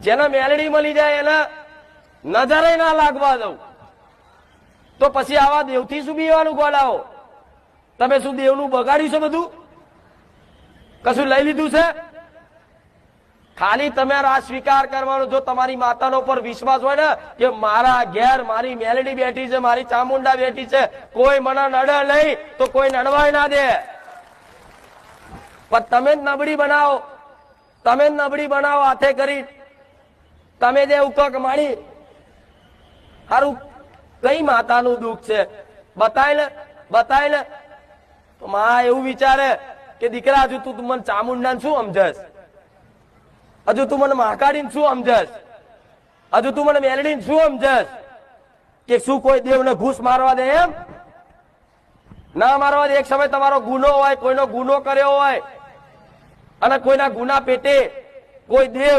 જેને મેલડી મળી જાય એને નજરે ના લાગવા દઉં તો પછી આવા દેવથી શું બીવાનું ગોળાઓ? તમે શું દેવનું બગાડ્યું છે? બધું કશું લઈ લીધું છે? ખાલી તમારે આ સ્વીકાર કરવાનો, જો તમારી માતાનો પર વિશ્વાસ હોય ને કે મારા ઘેર મારી મેલડી બેઠી છે, મારી ચામુંડા બેઠી છે, કોઈ મને નડે નહીં તો કોઈ નડવાય ના દે. પણ તમે જ નબળી બનાવો, તમે જ નબળી બનાવો હાથે કરી. તમે જે ઉકક મારી સારું કઈ માતાનું દુઃખ છે બતાય ને. તો માં એવું વિચારે કે દીકરા હજુ તું મને ચામુંડાને શું સમજસ? હજુ તું મને મહાકાળીને શું સમજસ? હજુ તું મને મેલડીને શું સમજસ? કે શું કોઈ દેવને ઘૂસ મારવા દે? એમ ના મારવા દે. એક સમય તમારો ગુનો હોય, કોઈનો ગુનો કર્યો હોય અને કોઈના ગુના પેટે કોઈ દેવ